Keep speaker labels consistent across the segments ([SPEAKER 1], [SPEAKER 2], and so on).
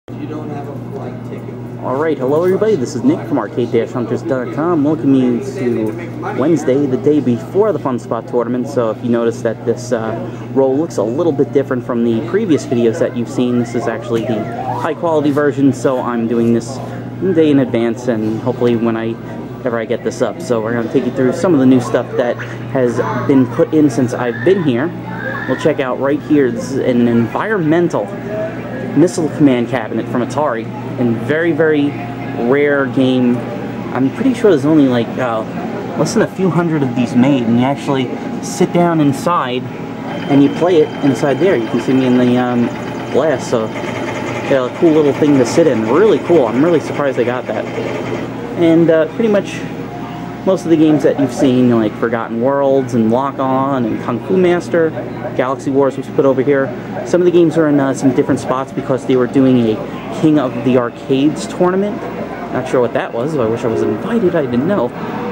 [SPEAKER 1] You don't have a flight ticket.
[SPEAKER 2] Alright, hello everybody, this is Nick from arcade-hunters.com. Welcome you to Wednesday, the day before the Fun Spot tournament. So if you notice that this roll looks a little bit different from the previous videos that you've seen, this is actually the high quality version, so I'm doing this a day in advance, and hopefully whenever I get this up. So we're going to take you through some of the new stuff that has been put in since I've been here. We'll check out right here, this is an environmental missile command cabinet from Atari, and very, very rare game. I'm pretty sure there's only like less than a few hundred of these made, and you actually sit down inside and you play it inside there. You can see me in the glass, so yeah, a cool little thing to sit in. Really cool. I'm really surprised they got that. And pretty much most of the games that you've seen, like Forgotten Worlds and Lock On and Kung Fu Master, Galaxy Wars was put over here. Some of the games are in some different spots because they were doing a King of the Arcades tournament. Not sure what that was. I wish I was invited. I didn't know.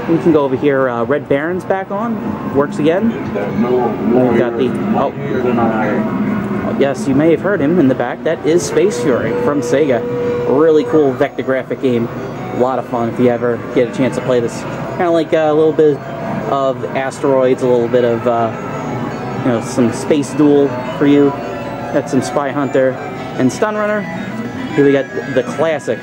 [SPEAKER 2] We can go over here. Red Baron's back on. Works again. We've got the... Oh, yes, you may have heard him in the back. That is Space Fury from Sega. A really cool vector graphic game. A lot of fun if you ever get a chance to play this. Kind of like a little bit of Asteroids, a little bit of, you know, some Space Duel for you. Got some Spy Hunter and Stun Runner. Here we got the classic.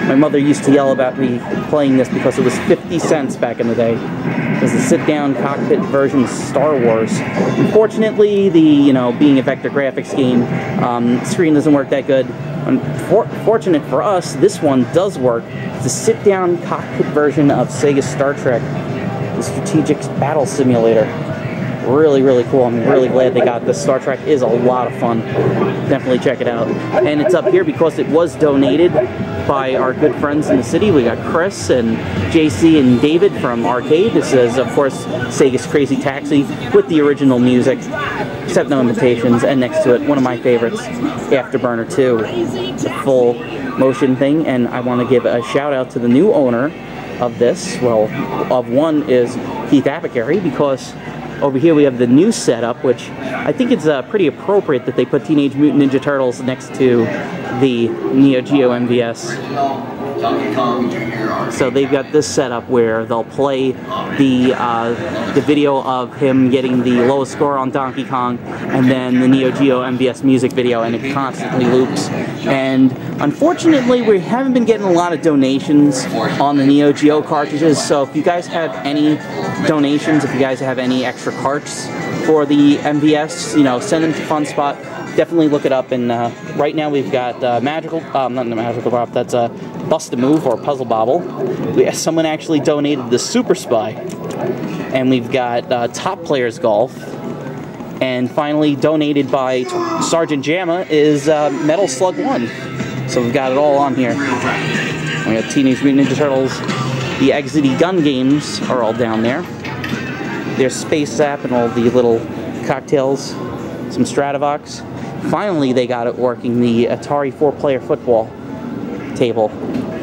[SPEAKER 2] My mother used to yell about me playing this because it was 50 cents back in the day. It was the sit-down cockpit version of Star Wars. Unfortunately, being a vector graphics game, the screen doesn't work that good. Fortunate for us, this one does work. It's a sit-down cockpit version of Sega Star Trek, the Strategic Battle Simulator. Really, really cool. I'm really glad they got this. Star Trek is a lot of fun. Definitely check it out. And it's up here because it was donated by our good friends in the city. We got Chris and JC and David from Arcade. This is, of course, Sega's Crazy Taxi with the original music, except no imitations. And next to it, one of my favorites, Afterburner 2, the full motion thing. And I want to give a shout out to the new owner of this. Well, of one is Keith Apicary, because over here we have the new setup, which I think it's pretty appropriate that they put Teenage Mutant Ninja Turtles next to the Neo Geo MVS. So they've got this setup where they'll play the video of him getting the lowest score on Donkey Kong, and then the Neo Geo MVS music video, and it constantly loops. And unfortunately, we haven't been getting a lot of donations on the Neo Geo cartridges, so if you guys have any donations, if you guys have any extra carts for the MVS, send them to Fun Spot. Definitely look it up. And right now we've got not the Magical Drop, that's Bust a Move or Puzzle Bobble. Someone actually donated the Super Spy. And we've got Top Players Golf. And finally, donated by Sergeant Jamma is Metal Slug 1. So we've got it all on here. We got Teenage Mutant Ninja Turtles. The Exidy Gun games are all down there. There's Space Zap and all the little cocktails. Some Stratovox. Finally, they got it working, the Atari 4-player football table.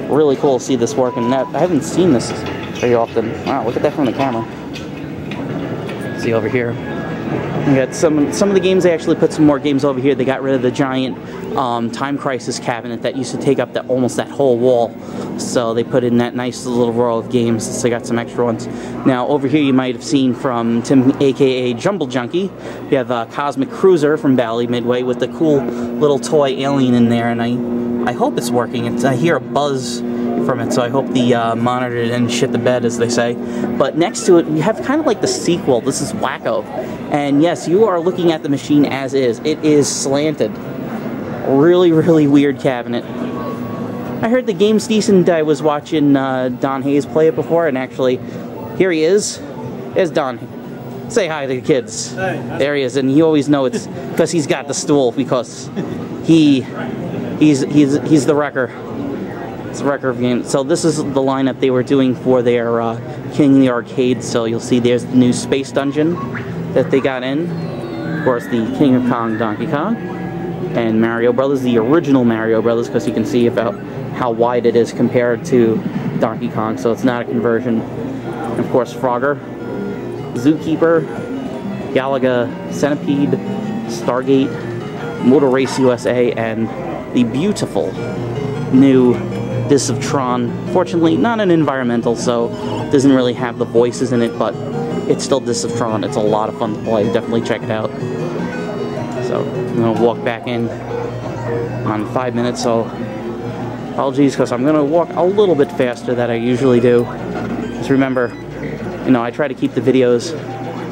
[SPEAKER 2] Really cool to see this working. I haven't seen this very often. Wow, look at that from the camera. See over here. We got some of the games. They actually put some more games over here. They got rid of the giant Time Crisis cabinet that used to take up almost that whole wall. So they put in that nice little row of games. So they got some extra ones. Now over here you might have seen from Tim, aka Jumble Junkie. We have Cosmic Cruiser from Bally Midway with the cool little toy alien in there, and I hope it's working. I hear a buzz from it, so I hope the monitor didn't shit the bed, as they say. But next to it, we have kind of like the sequel. This is Wacko. And yes, you are looking at the machine as is. It is slanted. Really, really weird cabinet. I heard the game's decent. I was watching Don Hayes play it before, and actually, here he is. There's Don. Say hi to the kids. Hey. There he is, and you always know it's because he's got the stool, because he's the wrecker. It's a wrecker of games. So this is the lineup they were doing for their King of the Arcade. So you'll see there's the new Space Dungeon that they got in. Of course, the King of Kong, Donkey Kong, and Mario Brothers, the original Mario Brothers, because you can see about how wide it is compared to Donkey Kong, so it's not a conversion. And of course, Frogger, Zookeeper, Galaga, Centipede, Stargate, Motor Race USA, and the beautiful new Discs of Tron. Fortunately, not an environmental, so it doesn't really have the voices in it, but it's still Discs of Tron. It's a lot of fun to play. Definitely check it out. So I'm gonna walk back in on 5 minutes, so apologies because I'm gonna walk a little bit faster than I usually do. Just remember, you know, I try to keep the videos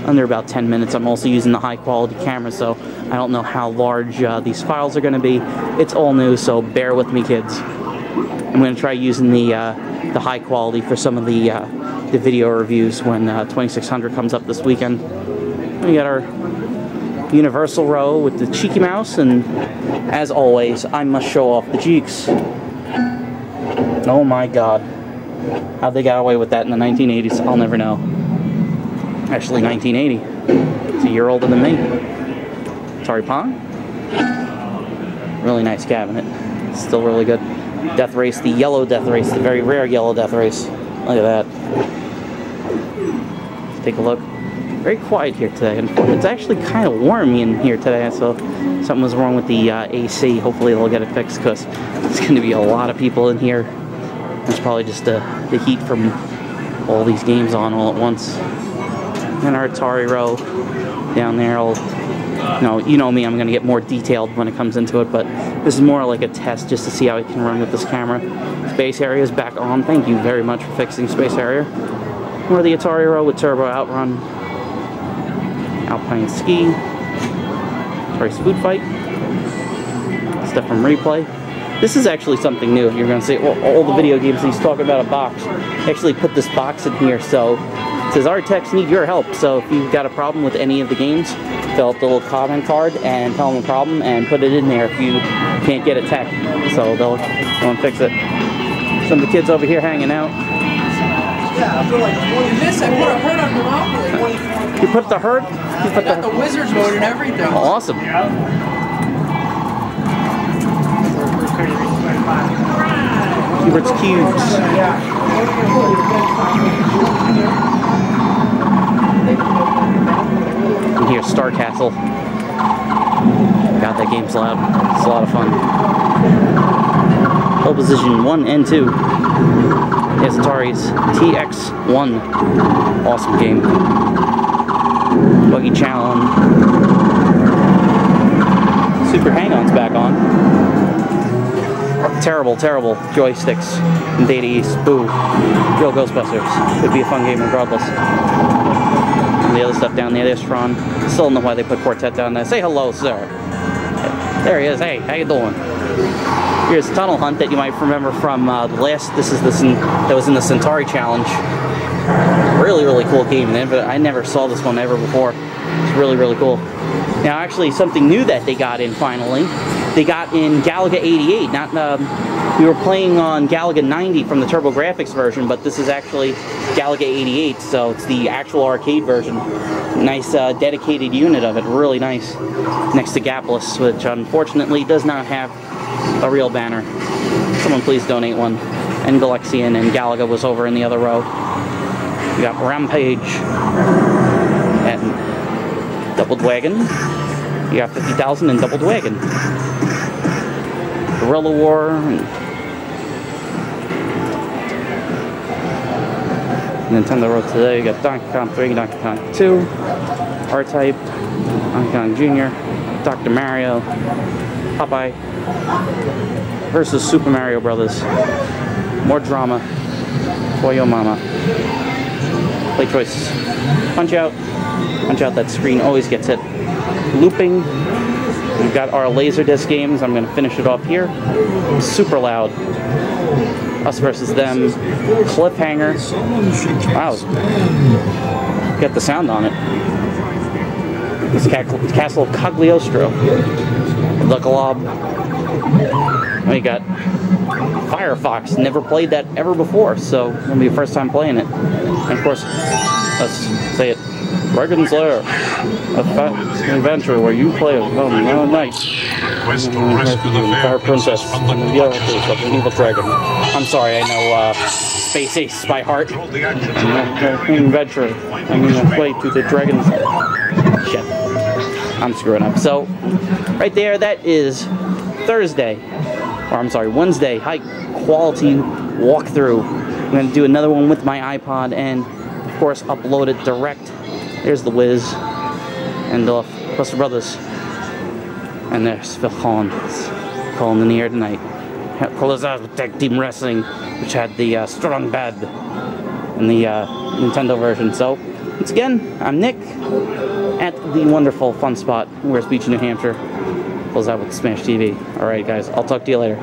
[SPEAKER 2] under about 10 minutes. I'm also using the high quality camera, so I don't know how large these files are gonna be. It's all new, so bear with me, kids. I'm gonna try using the high quality for some of the video reviews when 2600 comes up this weekend. We got our Universal row with the Cheeky Mouse, and as always, I must show off the Jeeks. Oh my god. How they got away with that in the 1980s, I'll never know. Actually, 1980. It's a year older than me. Atari Pong. Really nice cabinet. Still really good. Death Race, the yellow Death Race, the very rare yellow Death Race. Look at that. Let's take a look. Very quiet here today, and it's actually kind of warm in here today, so something was wrong with the AC. Hopefully they'll get it fixed, because there's going to be a lot of people in here. It's probably just the heat from all these games on all at once. And our Atari row down there. You know me, I'm going to get more detailed when it comes into it, but this is more like a test just to see how it can run with this camera. Space Area is back on. Thank you very much for fixing Space Area. More the Atari row with Turbo Outrun. Alpine Ski, Atari's Food Fight, stuff from Replay. This is actually something new. You're going to see all the video games he's talking about a box. Actually put this box in here, so it says our techs need your help. So if you've got a problem with any of the games, fill out the little comment card and tell them the problem and put it in there if you can't get a tech. So they'll go and fix it. Some of the kids over here hanging out.
[SPEAKER 3] Yeah, I feel like this, I put a herd on Monopoly.
[SPEAKER 2] You put the herd? You put
[SPEAKER 3] the Wizards mode and everything.
[SPEAKER 2] Oh, awesome. Hubert's Cubes. And here's Star Castle. God, that game's loud. It's a lot of fun. Pole position 1 and 2. There's Atari's TX1. Awesome game. Buggy Challenge. Super Hang-On's back on. Terrible, terrible joysticks in Data East. Boo. Real Ghostbusters. Could be a fun game regardless. And the other stuff down there, there's Tron. Still don't know why they put Quartet down there. Say hello, sir. There he is. Hey, how you doing? Here's Tunnel Hunt that you might remember from the last. That was in the Centauri Challenge. Really, really cool game. I never saw this one ever before. It's really, really cool. Now, actually, something new that they got in finally. They got in Galaga 88. We were playing on Galaga 90 from the TurboGrafx version, but this is actually Galaga 88, so it's the actual arcade version. Nice dedicated unit of it, really nice. Next to Gapless, which unfortunately does not have a real banner. Someone please donate one. And Galexian and Galaga was over in the other row. We got Rampage and Double Wagon. You got 50,000 and Double Wagon. Guerrilla War. Nintendo Road today. You got Donkey Kong 3, Donkey Kong 2, R-Type, Donkey Kong Jr., Dr. Mario, Popeye versus Super Mario Brothers. More drama for your mama. Play choices. Punch out. Punch out, that screen always gets hit. Looping. We've got our Laserdisc games. I'm going to finish it off here. Super loud. Us versus them. Cliffhanger. Wow. Got the sound on it. It's Castle of Cagliostro. The Glob. We got Firefox. Never played that ever before, so it'll be the first time playing it. And of course, let's say it. Dragon's Lair, an adventure where you play a knight, Fire Princess, and the Archers of an evil dragon. I'm sorry, I know Space Ace by heart. Adventure, I'm gonna play to the dragon's. Shit, I'm screwing up. So, right there, that is Thursday, or I'm sorry, Wednesday, high quality walkthrough. I'm going to do another one with my iPod and, of course, upload it direct. There's the Wiz and Buster Brothers. And there's Phil Collins calling in the air tonight. Close out with Tag Team Wrestling, which had the Strong Bad in the Nintendo version. So, once again, I'm Nick at the wonderful Fun Spot in West Beach, New Hampshire. Close out with Smash TV. Alright, guys, I'll talk to you later.